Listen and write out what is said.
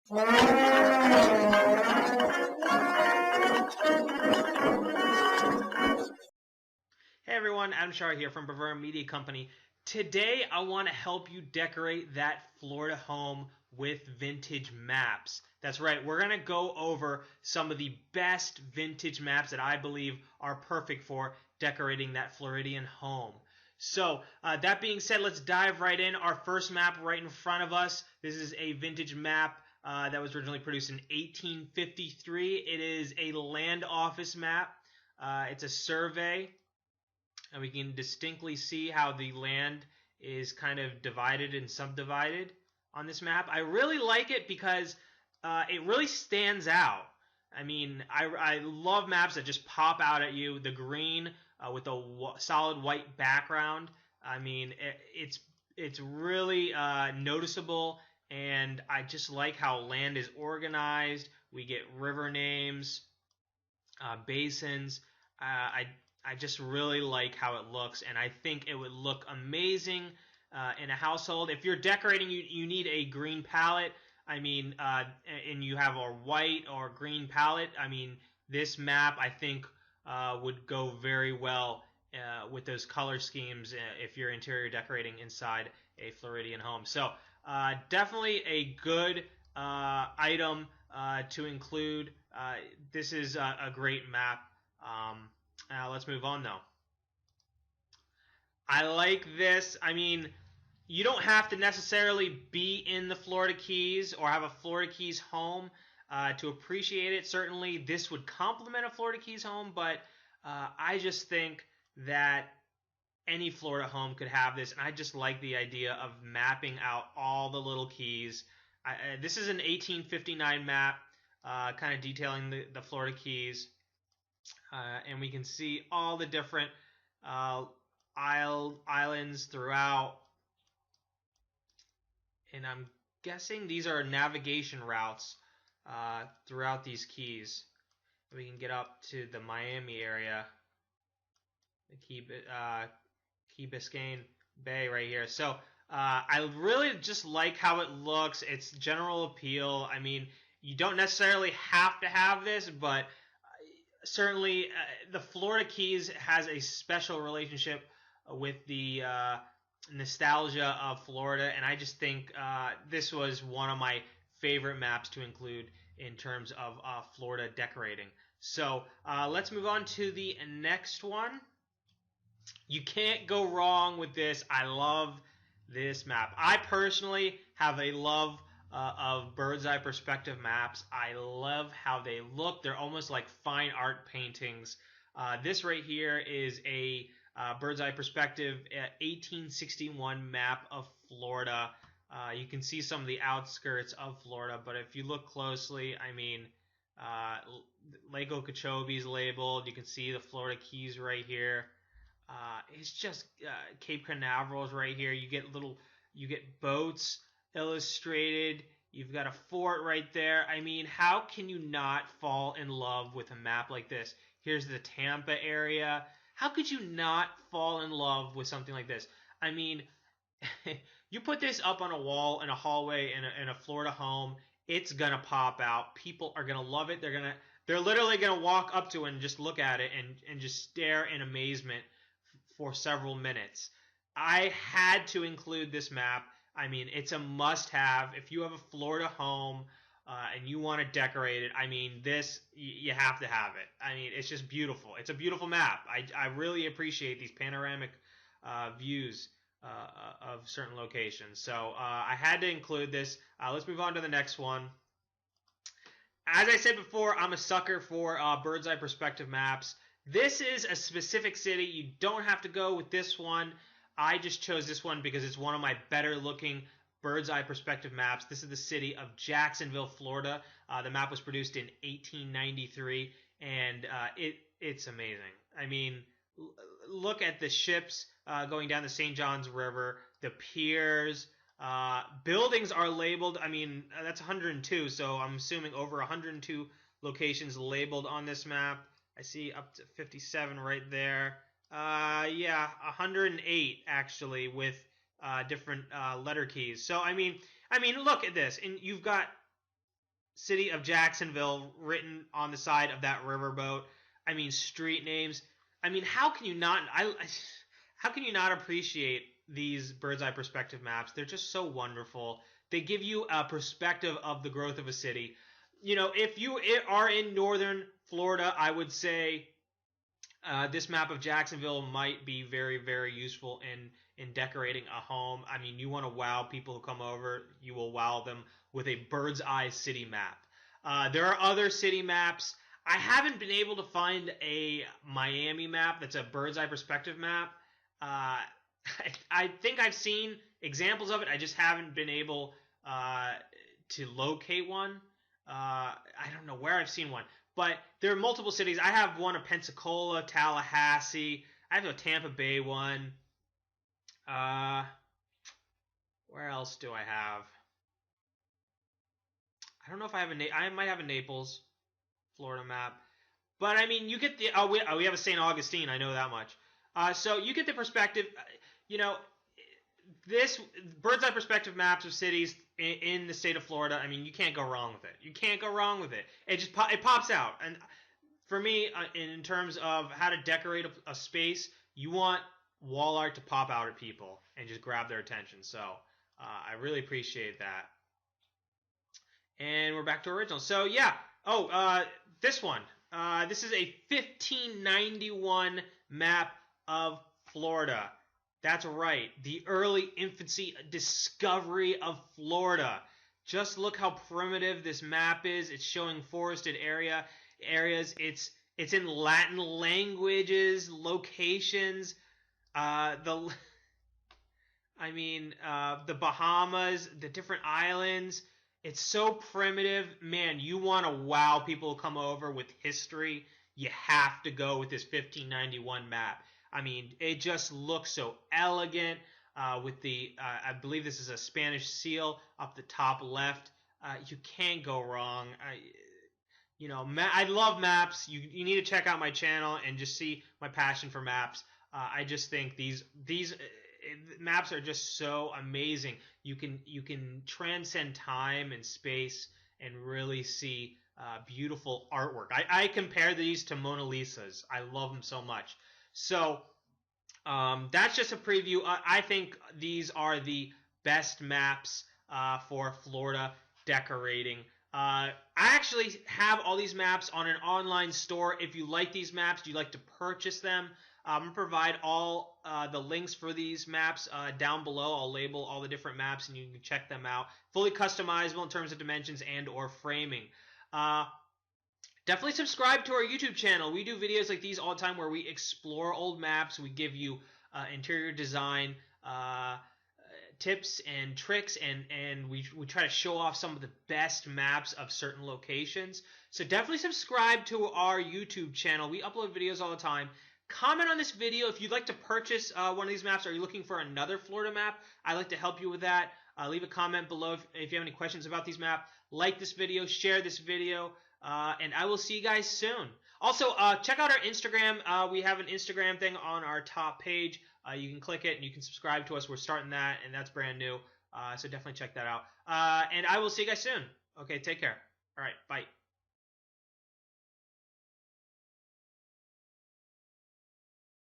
Hey everyone, Adam Shar here from Bavarian Media Company. Today I want to help you decorate that Florida home with vintage maps. That's right, we're going to go over some of the best vintage maps that I believe are perfect for decorating that Floridian home. So, that being said, let's dive right in. Our first map right in front of us. This is a vintage map that was originally produced in 1853. It is a land office map. It's a survey, and we can distinctly see how the land is kind of divided and subdivided on this map. I really like it because it really stands out. I mean, I love maps that just pop out at you. The green with a solid white background. I mean, it's really noticeable, and I just like how land is organized. We get river names, basins. I just really like how it looks, and I think it would look amazing in a household. If you're decorating, you need a green palette. I mean, and you have a white or green palette. I mean, this map I think would go very well with those color schemes if you're interior decorating inside a Floridian home. So definitely a good item to include. This is a great map. Let's move on though. I like this. I mean, you don't have to necessarily be in the Florida Keys or have a Florida Keys home to appreciate it. Certainly, this would complement a Florida Keys home, but I just think that any Florida home could have this, and I just like the idea of mapping out all the little keys. This is an 1859 map, kind of detailing the Florida Keys. And we can see all the different islands throughout. And I'm guessing these are navigation routes throughout these keys. We can get up to the Miami area, the Key Biscayne Bay right here. So I really just like how it looks. It's general appeal. I mean, you don't necessarily have to have this, but certainly the Florida Keys has a special relationship with the nostalgia of Florida, and I just think this was one of my favorite maps to include in terms of Florida decorating. So let's move on to the next one. You can't go wrong with this. I love this map. I personally have a love of bird's eye perspective maps. I love how they look. They're almost like fine art paintings. This right here is a bird's eye perspective 1861 map of Florida. You can see some of the outskirts of Florida, but if you look closely, I mean, Lake Okeechobee is labeled. You can see the Florida Keys right here. It's just Cape Canaveral is right here. You get boats illustrated. You've got a fort right there. I mean, how can you not fall in love with a map like this? Here's the Tampa area. How could you not fall in love with something like this? I mean, you put this up on a wall in a hallway in a Florida home, it's gonna pop out. People are gonna love it. They're literally gonna walk up to it and just look at it and just stare in amazement for several minutes. I had to include this map. I mean, it's a must-have. If you have a Florida home and you want to decorate it, I mean, this, you have to have it. I mean, it's just beautiful. It's a beautiful map. I really appreciate these panoramic views of certain locations. So I had to include this. Let's move on to the next one. As I said before, I'm a sucker for bird's eye perspective maps. This is a specific city. You don't have to go with this one. I just chose this one because it's one of my better looking bird's eye perspective maps. This is the city of Jacksonville, Florida. The map was produced in 1893, and it's amazing. I mean, look at the ships going down the St. Johns River, the piers. Buildings are labeled. I mean, that's 102, so I'm assuming over 102 locations labeled on this map. I see up to 57 right there. Yeah, 108 actually with different letter keys. So I mean, look at this, and you've got city of Jacksonville written on the side of that riverboat. I mean, street names. I mean, how can you not? How can you not appreciate these bird's eye perspective maps? They're just so wonderful. They give you a perspective of the growth of a city. You know, if you are in northern Florida, I would say this map of Jacksonville might be very, very useful in decorating a home. I mean, you want to wow people who come over, you will wow them with a bird's eye city map. There are other city maps. I haven't been able to find a Miami map that's a bird's eye perspective map. I think I've seen examples of it. I just haven't been able to locate one. I don't know where I've seen one. But there are multiple cities. I have one of Pensacola, Tallahassee. I have a Tampa Bay one. Where else do I have? I don't know if I have I might have a Naples, Florida map. But I mean, you get the we have a St. Augustine. I know that much. So you get the perspective. You know, this bird's eye perspective maps of cities in the state of Florida. I mean, you can't go wrong with it. You can't go wrong with it. It just it pops out. And for me, in terms of how to decorate a space, you want wall art to pop out at people and just grab their attention. So I really appreciate that. And we're back to original. So yeah. This one. This is a 1591 map of Florida. That's right. The early infancy discovery of Florida. Just look how primitive this map is. It's showing forested areas. It's in Latin languages, locations. The Bahamas, the different islands. It's so primitive. Man, you want to wow people who come over with history. You have to go with this 1591 map. I mean, it just looks so elegant with the, I believe this is a Spanish seal up the top left. You can't go wrong. I love maps. You need to check out my channel and just see my passion for maps. I just think these maps are just so amazing. You can transcend time and space and really see beautiful artwork. I compare these to Mona Lisas. I love them so much. So that's just a preview. I think these are the best maps for Florida decorating. I actually have all these maps on an online store. If you like these maps, you'd like to purchase them, I'm going to provide all the links for these maps down below. I'll label all the different maps and you can check them out. Fully customizable in terms of dimensions and or framing. Definitely subscribe to our YouTube channel. We do videos like these all the time where we explore old maps. We give you interior design tips and tricks, and we try to show off some of the best maps of certain locations. So definitely subscribe to our YouTube channel. We upload videos all the time. Comment on this video if you'd like to purchase one of these maps. Are you looking for another Florida map? I'd like to help you with that. Leave a comment below if you have any questions about these maps. Like this video, share this video, and I will see you guys soon. Also, check out our Instagram. We have an Instagram thing on our top page. You can click it and you can subscribe to us. We're starting that, and that's brand new. So definitely check that out. And I will see you guys soon. Okay, take care. All right, bye.